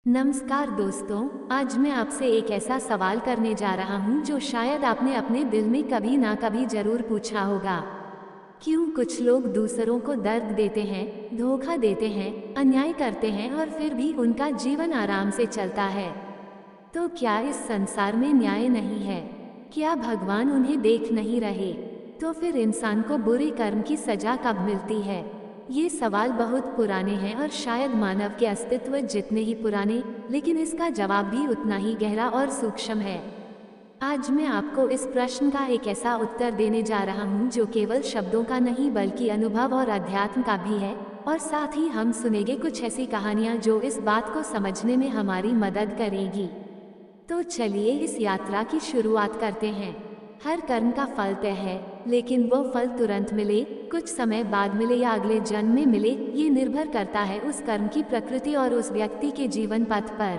नमस्कार दोस्तों, आज मैं आपसे एक ऐसा सवाल करने जा रहा हूँ जो शायद आपने अपने दिल में कभी ना कभी जरूर पूछा होगा। क्यों कुछ लोग दूसरों को दर्द देते हैं, धोखा देते हैं, अन्याय करते हैं और फिर भी उनका जीवन आराम से चलता है। तो क्या इस संसार में न्याय नहीं है? क्या भगवान उन्हें देख नहीं रहे? तो फिर इंसान को बुरे कर्म की सजा कब मिलती है? ये सवाल बहुत पुराने हैं और शायद मानव के अस्तित्व जितने ही पुराने, लेकिन इसका जवाब भी उतना ही गहरा और सूक्ष्म है। आज मैं आपको इस प्रश्न का एक ऐसा उत्तर देने जा रहा हूँ जो केवल शब्दों का नहीं बल्कि अनुभव और अध्यात्म का भी है, और साथ ही हम सुनेंगे कुछ ऐसी कहानियाँ जो इस बात को समझने में हमारी मदद करेगी। तो चलिए इस यात्रा की शुरुआत करते हैं। हर कर्म का फल तय है, लेकिन वो फल तुरंत मिले, कुछ समय बाद मिले या अगले जन्म में मिले, ये निर्भर करता है उस कर्म की प्रकृति और उस व्यक्ति के जीवन पथ पर।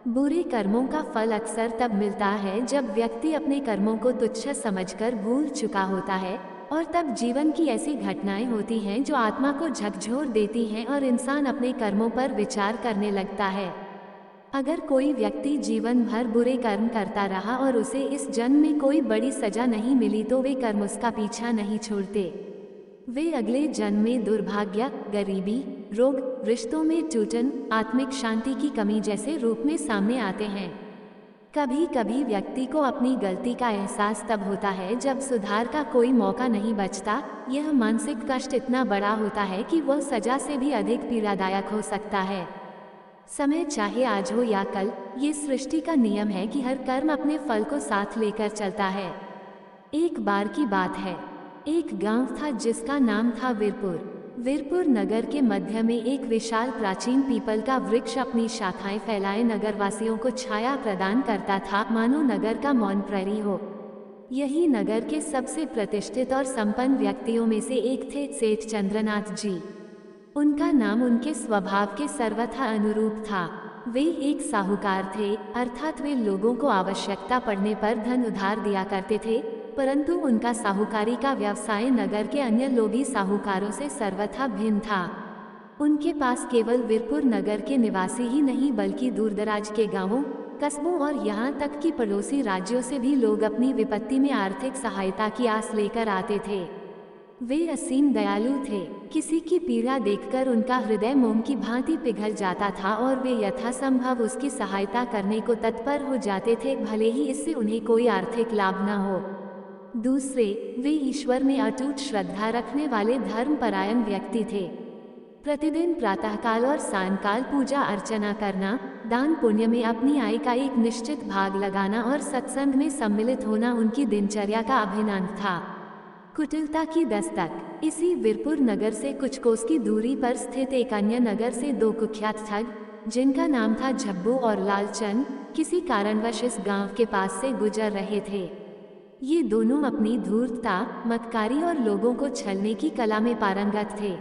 बुरे कर्मों का फल अक्सर तब मिलता है जब व्यक्ति अपने कर्मों को तुच्छ समझकर भूल चुका होता है, और तब जीवन की ऐसी घटनाएं होती हैं जो आत्मा को झकझोर देती हैं और इंसान अपने कर्मों पर विचार करने लगता है। अगर कोई व्यक्ति जीवन भर बुरे कर्म करता रहा और उसे इस जन्म में कोई बड़ी सजा नहीं मिली तो वे कर्म उसका पीछा नहीं छोड़ते। वे अगले जन्म में दुर्भाग्य, गरीबी, रोग, रिश्तों में टूटन, आत्मिक शांति की कमी जैसे रूप में सामने आते हैं। कभी कभी व्यक्ति को अपनी गलती का एहसास तब होता है जब सुधार का कोई मौका नहीं बचता। यह मानसिक कष्ट इतना बड़ा होता है कि वह सजा से भी अधिक पीड़ादायक हो सकता है। समय चाहे आज हो या कल, ये सृष्टि का नियम है कि हर कर्म अपने फल को साथ लेकर चलता है। एक बार की बात है, एक गांव था जिसका नाम था वीरपुर। वीरपुर नगर के मध्य में एक विशाल प्राचीन पीपल का वृक्ष अपनी शाखाएं फैलाए नगरवासियों को छाया प्रदान करता था, मानो नगर का मौन प्रहरी हो। यही नगर के सबसे प्रतिष्ठित और संपन्न व्यक्तियों में से एक थे सेठ चंद्रनाथ जी। उनका नाम उनके स्वभाव के सर्वथा अनुरूप था। वे एक साहूकार थे, अर्थात वे लोगों को आवश्यकता पड़ने पर धन उधार दिया करते थे, परंतु उनका साहूकारी का व्यवसाय नगर के अन्य लोभी साहूकारों से सर्वथा भिन्न था। उनके पास केवल वीरपुर नगर के निवासी ही नहीं बल्कि दूरदराज के गांवों, कस्बों और यहाँ तक कि पड़ोसी राज्यों से भी लोग अपनी विपत्ति में आर्थिक सहायता की आस लेकर आते थे। वे असीम दयालु थे। किसी की पीड़ा देखकर उनका हृदय मोम की भांति पिघल जाता था और वे यथासंभव उसकी सहायता करने को तत्पर हो जाते थे, भले ही इससे उन्हें कोई आर्थिक लाभ न हो। दूसरे, वे ईश्वर में अटूट श्रद्धा रखने वाले धर्मपरायण व्यक्ति थे। प्रतिदिन प्रातःकाल और सायंकाल पूजा अर्चना करना, दान पुण्य में अपनी आय का एक निश्चित भाग लगाना और सत्संग में सम्मिलित होना उनकी दिनचर्या का अभिन्न अंग था। कुटिलता की दस्तक। इसी वीरपुर नगर से कुछ कोस की दूरी पर स्थित एक अन्य नगर से दो कुख्यात ठग, जिनका नाम था झब्बू और लालचंद, किसी कारणवश इस गांव के पास से गुजर रहे थे। ये दोनों अपनी धूर्तता, मक्कारी और लोगों को छलने की कला में पारंगत थे।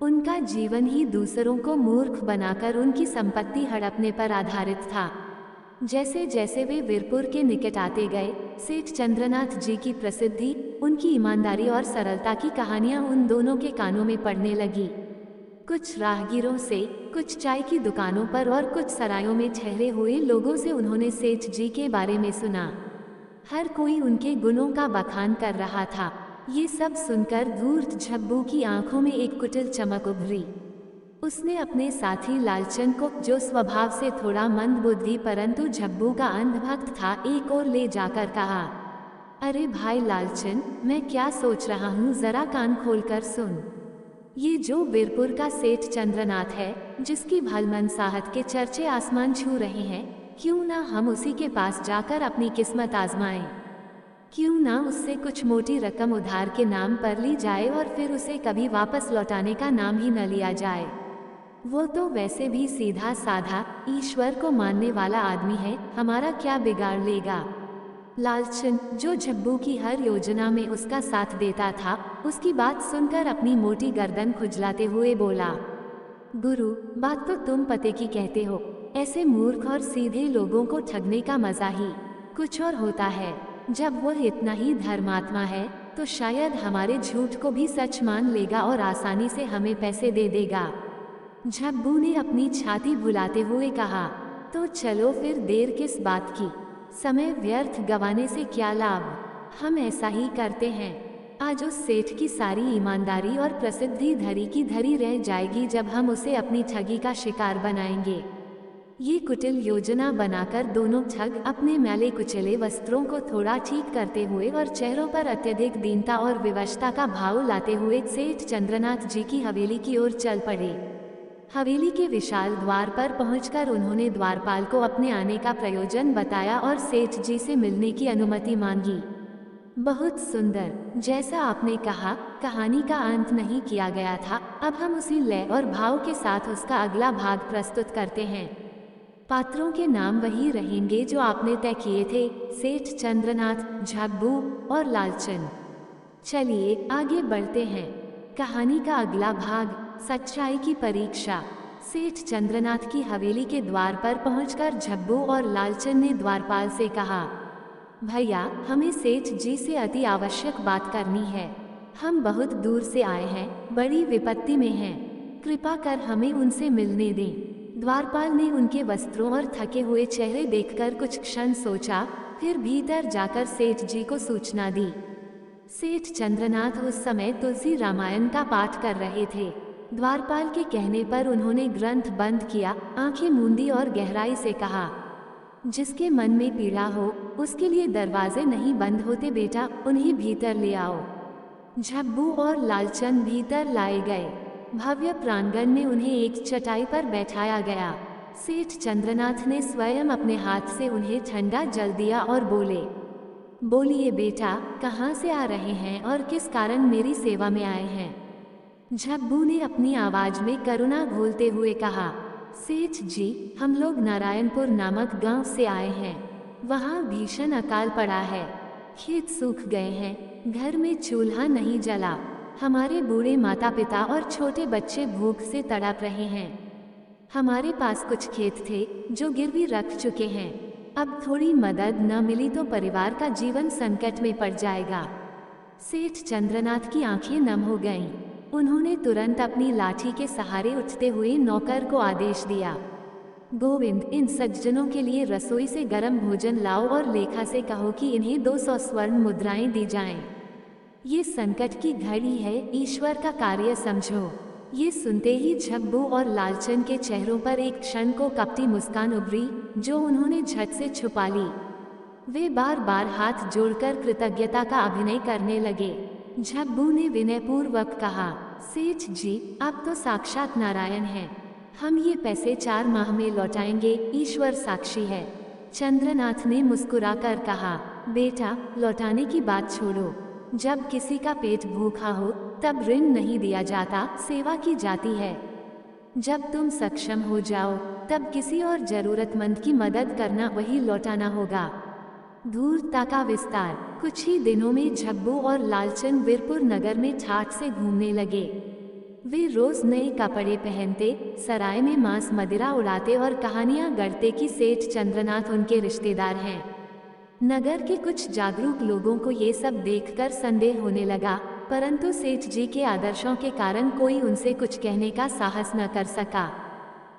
उनका जीवन ही दूसरों को मूर्ख बनाकर उनकी संपत्ति हड़पने पर आधारित था। जैसे जैसे वे वीरपुर के निकट आते गए, सेठ चंद्रनाथ जी की प्रसिद्धि, उनकी ईमानदारी और सरलता की कहानियां उन दोनों के कानों में पड़ने लगी। कुछ राहगीरों से, कुछ चाय की दुकानों पर और कुछ सरायों में ठहरे हुए लोगों से उन्होंने सेठ जी के बारे में सुना। हर कोई उनके गुणों का बखान कर रहा था। ये सब सुनकर धूर्त झब्बू की आंखों में एक कुटिल चमक उभरी। उसने अपने साथी लालचंद को, जो स्वभाव से थोड़ा मंदबुद्धि परंतु झब्बू का अंधभक्त था, एक ओर ले जाकर कहा, अरे भाई लालचंद, मैं क्या सोच रहा हूँ, जरा कान खोलकर सुन। ये जो वीरपुर का सेठ चंद्रनाथ है, जिसकी भलमनसाहत के चर्चे आसमान छू रहे हैं, क्यों ना हम उसी के पास जाकर अपनी किस्मत आजमाएं। क्यों ना उससे कुछ मोटी रकम उधार के नाम पर ली जाए और फिर उसे कभी वापस लौटाने का नाम ही न लिया जाए। वो तो वैसे भी सीधा साधा, ईश्वर को मानने वाला आदमी है, हमारा क्या बिगाड़ लेगा। लालचंद, जो झब्बू की हर योजना में उसका साथ देता था, उसकी बात सुनकर अपनी मोटी गर्दन खुजलाते हुए बोला, गुरु, बात तो तुम पते की कहते हो। ऐसे मूर्ख और सीधे लोगों को ठगने का मजा ही कुछ और होता है। जब वह इतना ही धर्मात्मा है तो शायद हमारे झूठ को भी सच मान लेगा और आसानी से हमें पैसे दे देगा। झब्बू ने अपनी छाती भुलाते हुए कहा, तो चलो फिर देर किस बात की, समय व्यर्थ गंवाने से क्या लाभ, हम ऐसा ही करते हैं। आज उस सेठ की सारी ईमानदारी और प्रसिद्धि धरी की धरी रह जाएगी जब हम उसे अपनी ठगी का शिकार बनाएंगे। ये कुटिल योजना बनाकर दोनों ठग अपने मैले कुचले वस्त्रों को थोड़ा ठीक करते हुए और चेहरों पर अत्यधिक दीनता और विवशता का भाव लाते हुए सेठ चंद्रनाथ जी की हवेली की ओर चल पड़े। हवेली के विशाल द्वार पर पहुंचकर उन्होंने द्वारपाल को अपने आने का प्रयोजन बताया और सेठ जी से मिलने की अनुमति मांगी। बहुत सुंदर, जैसा आपने कहा, कहानी का अंत नहीं किया गया था। अब हम उसी लय और भाव के साथ उसका अगला भाग प्रस्तुत करते हैं। पात्रों के नाम वही रहेंगे जो आपने तय किए थे, सेठ चंद्रनाथ, झब्बू और लालचन। चलिए आगे बढ़ते हैं। कहानी का अगला भाग, सच्चाई की परीक्षा। सेठ चंद्रनाथ की हवेली के द्वार पर पहुंचकर झब्बू और लालचन ने द्वारपाल से कहा, भैया, हमें सेठ जी से अति आवश्यक बात करनी है। हम बहुत दूर से आए हैं, बड़ी विपत्ति में हैं। कृपा कर हमें उनसे मिलने दें। द्वारपाल ने उनके वस्त्रों और थके हुए चेहरे देखकर कुछ क्षण सोचा, फिर भीतर जाकर सेठ जी को सूचना दी। सेठ चंद्रनाथ उस समय तुलसी रामायण का पाठ कर रहे थे। द्वारपाल के कहने पर उन्होंने ग्रंथ बंद किया, आंखें मूंदी और गहराई से कहा, जिसके मन में पीड़ा हो उसके लिए दरवाजे नहीं बंद होते बेटा, उन्हें भीतर ले आओ। झब्बू और लालचन भीतर लाए गए। भव्य प्रांगण में उन्हें एक चटाई पर बैठाया गया। सेठ चंद्रनाथ ने स्वयं अपने हाथ से उन्हें ठंडा जल दिया और बोले, बोलिए बेटा, कहाँ से आ रहे हैं और किस कारण मेरी सेवा में आए हैं। झब्बू ने अपनी आवाज में करुणा घोलते हुए कहा, सेठ जी, हम लोग नारायणपुर नामक गांव से आए हैं। वहाँ भीषण अकाल पड़ा है, खेत सूख गए हैं, घर में चूल्हा नहीं जला, हमारे बूढ़े माता पिता और छोटे बच्चे भूख से तड़प रहे हैं। हमारे पास कुछ खेत थे जो गिरवी रख चुके हैं। अब थोड़ी मदद न मिली तो परिवार का जीवन संकट में पड़ जाएगा। सेठ चंद्रनाथ की आंखें नम हो गईं। उन्होंने तुरंत अपनी लाठी के सहारे उठते हुए नौकर को आदेश दिया, गोविंद, इन सज्जनों के लिए रसोई से गर्म भोजन लाओ और लेखा से कहो कि इन्हें 200 स्वर्ण मुद्राएं दी जाएं। ये संकट की घड़ी है, ईश्वर का कार्य समझो। ये सुनते ही झब्बू और लालचन के चेहरों पर एक क्षण को कपटी मुस्कान उभरी, जो उन्होंने झट से छुपा ली। वे बार बार हाथ जोड़कर कृतज्ञता का अभिनय करने लगे। झब्बू ने विनयपूर्वक कहा, सेठ जी, आप तो साक्षात नारायण हैं। हम ये पैसे 4 माह में लौटाएंगे, ईश्वर साक्षी है। चंद्रनाथ ने मुस्कुराकर कहा, बेटा, लौटाने की बात छोड़ो। जब किसी का पेट भूखा हो तब ऋण नहीं दिया जाता, सेवा की जाती है। जब तुम सक्षम हो जाओ तब किसी और जरूरतमंद की मदद करना वही लौटाना होगा। धूर्तता का विस्तार। कुछ ही दिनों में झब्बू और लालचन वीरपुर नगर में ठाठ से घूमने लगे। वे रोज नए कपड़े पहनते, सराय में मांस मदिरा उड़ाते और कहानियां गढ़ते कि सेठ चंद्रनाथ उनके रिश्तेदार हैं। नगर के कुछ जागरूक लोगों को ये सब देखकर संदेह होने लगा, परंतु सेठ जी के आदर्शों के कारण कोई उनसे कुछ कहने का साहस न कर सका।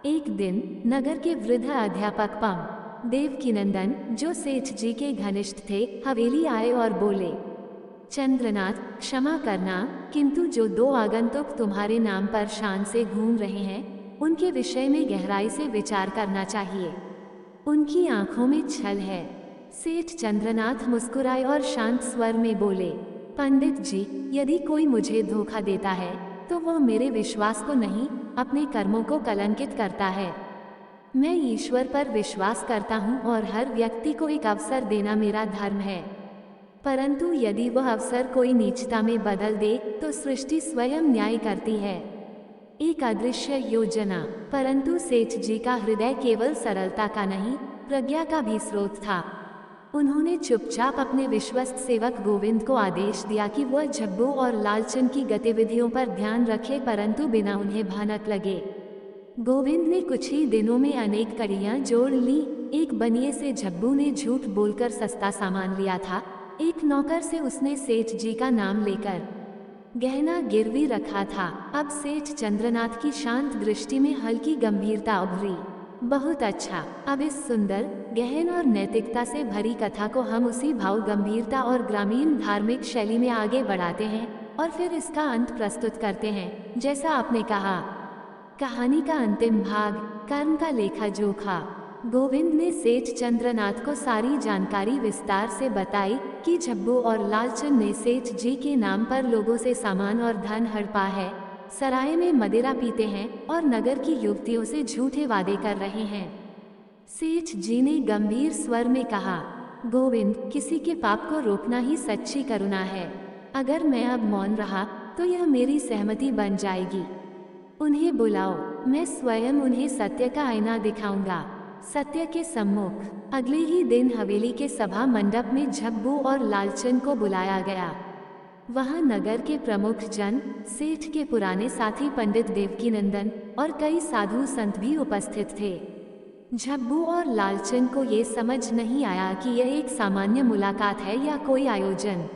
एक दिन नगर के वृद्ध अध्यापक पम देवकीनंदन, जो सेठ जी के घनिष्ठ थे, हवेली आए और बोले, चंद्रनाथ, क्षमा करना, किंतु जो 2 आगंतुक तुम्हारे नाम पर शान से घूम रहे हैं, उनके विषय में गहराई से विचार करना चाहिए। उनकी आंखों में छल है। सेठ चंद्रनाथ मुस्कुराए और शांत स्वर में बोले, पंडित जी, यदि कोई मुझे धोखा देता है तो वह मेरे विश्वास को नहीं, अपने कर्मों को कलंकित करता है। मैं ईश्वर पर विश्वास करता हूँ और हर व्यक्ति को एक अवसर देना मेरा धर्म है, परंतु यदि वह अवसर कोई नीचता में बदल दे तो सृष्टि स्वयं न्याय करती है। एक अदृश्य योजना। परंतु सेठ जी का हृदय केवल सरलता का नहीं, प्रज्ञा का भी स्रोत था। उन्होंने चुपचाप अपने विश्वस्त सेवक गोविंद को आदेश दिया कि वह झब्बू और लालचन की गतिविधियों पर ध्यान रखे, परंतु बिना उन्हें भनक लगे। गोविंद ने कुछ ही दिनों में अनेक कड़ियां जोड़ ली। एक बनिए से झब्बू ने झूठ बोलकर सस्ता सामान लिया था। एक नौकर से उसने सेठ जी का नाम लेकर गहना गिरवी रखा था। अब सेठ चंद्रनाथ की शांत दृष्टि में हल्की गंभीरता उभरी। बहुत अच्छा, अब इस सुंदर, गहन और नैतिकता से भरी कथा को हम उसी भाव, गंभीरता और ग्रामीण धार्मिक शैली में आगे बढ़ाते हैं और फिर इसका अंत प्रस्तुत करते हैं, जैसा आपने कहा। कहानी का अंतिम भाग, कर्म का लेखा जोखा। गोविंद ने सेठ चंद्रनाथ को सारी जानकारी विस्तार से बताई कि झब्बू और लालचंद ने सेठ जी के नाम पर लोगों से सामान और धन हड़पा है, सराय में मदिरा पीते हैं और नगर की युवतियों से झूठे वादे कर रहे हैं। सेठ जी ने गंभीर स्वर में कहा, गोविंद, किसी के पाप को रोकना ही सच्ची करुणा है। अगर मैं अब मौन रहा तो यह मेरी सहमति बन जाएगी। उन्हें बुलाओ, मैं स्वयं उन्हें सत्य का आईना दिखाऊंगा। सत्य के सम्मुख। अगले ही दिन हवेली के सभा मंडप में झब्बू और लालचंद को बुलाया गया। वहां नगर के प्रमुख जन, सेठ के पुराने साथी पंडित देवकीनंदन और कई साधु संत भी उपस्थित थे। झब्बू और लालचंद को ये समझ नहीं आया कि यह एक सामान्य मुलाकात है या कोई आयोजन।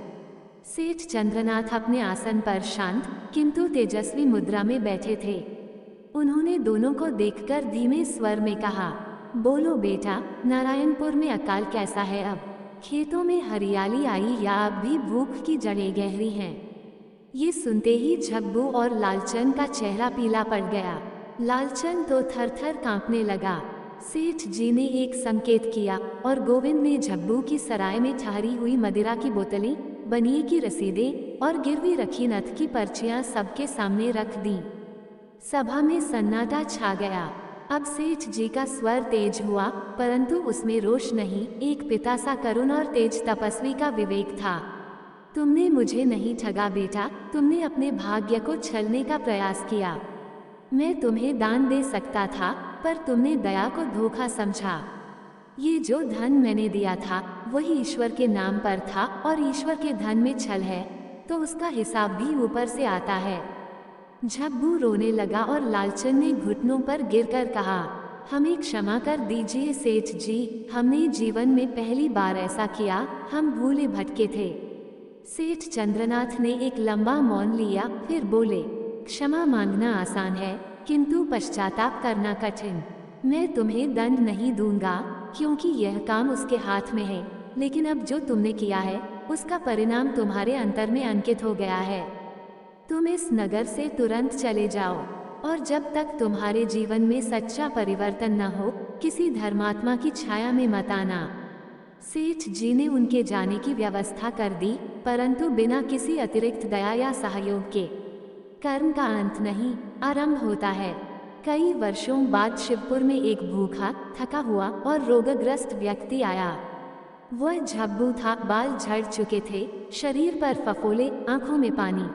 सेठ चंद्रनाथ अपने आसन पर शांत किंतु तेजस्वी मुद्रा में बैठे थे। उन्होंने दोनों को देखकर धीमे स्वर में कहा, बोलो बेटा, नारायणपुर में अकाल कैसा है अब? खेतों में हरियाली आई या अब भी भूख की जड़ें गहरी हैं? ये सुनते ही झब्बू और लालचंद का चेहरा पीला पड़ गया। लालचंद तो थर-थर कांपने लगा। सेठ जी ने एक संकेत किया और गोविंद ने झब्बू की सराय में ठहरी हुई मदिरा की बोतलें, बनिए की रसीदें और गिरवी रखी नथ की पर्चियां सबके सामने रख दी। सभा में सन्नाटा छा गया। अब सेठ जी का स्वर तेज हुआ, परंतु उसमें रोष नहीं, एक पिता सा करुण और तेज तपस्वी का विवेक था। तुमने मुझे नहीं ठगा बेटा, तुमने अपने भाग्य को छलने का प्रयास किया। मैं तुम्हें दान दे सकता था, पर तुमने दया को धोखा समझा। ये जो धन मैंने दिया था वही ईश्वर के नाम पर था और ईश्वर के धन में छल है तो उसका हिसाब भी ऊपर से आता है। झब्बू रोने लगा और लालचंद ने घुटनों पर गिरकर कहा, हमें क्षमा कर दीजिए सेठ जी, हमने जीवन में पहली बार ऐसा किया, हम भूले भटके थे। सेठ चंद्रनाथ ने एक लंबा मौन लिया, फिर बोले, क्षमा मांगना आसान है किंतु पश्चाताप करना कठिन। मैं तुम्हें दंड नहीं दूंगा क्योंकि यह काम उसके हाथ में है, लेकिन अब जो तुमने किया है उसका परिणाम तुम्हारे अंतर में अंकित हो गया है। तुम इस नगर से तुरंत चले जाओ और जब तक तुम्हारे जीवन में सच्चा परिवर्तन न हो, किसी धर्मात्मा की छाया में मत आना। सेठ जी ने उनके जाने की व्यवस्था कर दी, परंतु बिना किसी अतिरिक्त दया या सहयोग के। कर्म का अंत नहीं, आरंभ होता है। कई वर्षों बाद शिवपुर में एक भूखा, थका हुआ और रोगग्रस्त व्यक्ति आया। वह झब्बू था, बाल झड़ चुके थे, शरीर पर फफोले, आंखों में पानी।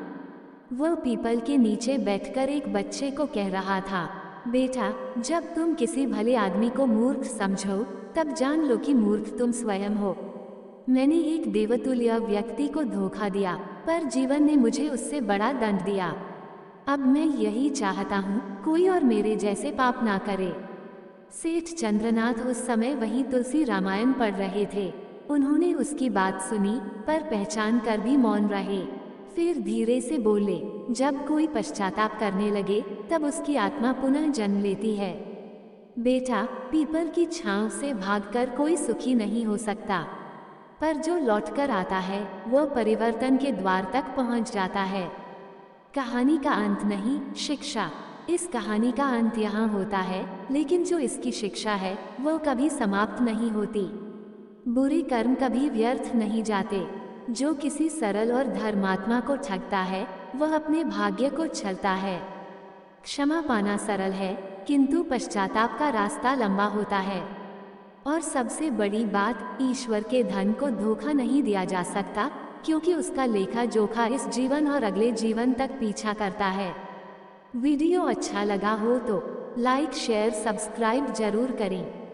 वह पीपल के नीचे बैठकर एक बच्चे को कह रहा था, बेटा, जब तुम किसी भले आदमी को मूर्ख समझो तब जान लो कि मूर्ख तुम स्वयं हो। मैंने एक देवतुल्य व्यक्ति को धोखा दिया, पर जीवन ने मुझे उससे बड़ा दंड दिया। अब मैं यही चाहता हूँ, कोई और मेरे जैसे पाप ना करे। सेठ चंद्रनाथ उस समय वहीं तुलसी रामायण पढ़ रहे थे। उन्होंने उसकी बात सुनी, पर पहचान कर भी मौन रहे। फिर धीरे से बोले, जब कोई पश्चाताप करने लगे तब उसकी आत्मा पुनः जन्म लेती है। बेटा, पीपल की छांव से भागकर कोई सुखी नहीं हो सकता, पर जो लौटकर आता है वह परिवर्तन के द्वार तक पहुंच जाता है। कहानी का अंत नहीं, शिक्षा। इस कहानी का अंत यहाँ होता है, लेकिन जो इसकी शिक्षा है वह कभी समाप्त नहीं होती। बुरे कर्म कभी व्यर्थ नहीं जाते। जो किसी सरल और धर्मात्मा को ठगता है वह अपने भाग्य को छलता है। क्षमा पाना सरल है, किंतु पश्चाताप का रास्ता लंबा होता है। और सबसे बड़ी बात, ईश्वर के धन को धोखा नहीं दिया जा सकता, क्योंकि उसका लेखा जोखा इस जीवन और अगले जीवन तक पीछा करता है। वीडियो अच्छा लगा हो तो लाइक, शेयर, सब्सक्राइब जरूर करें।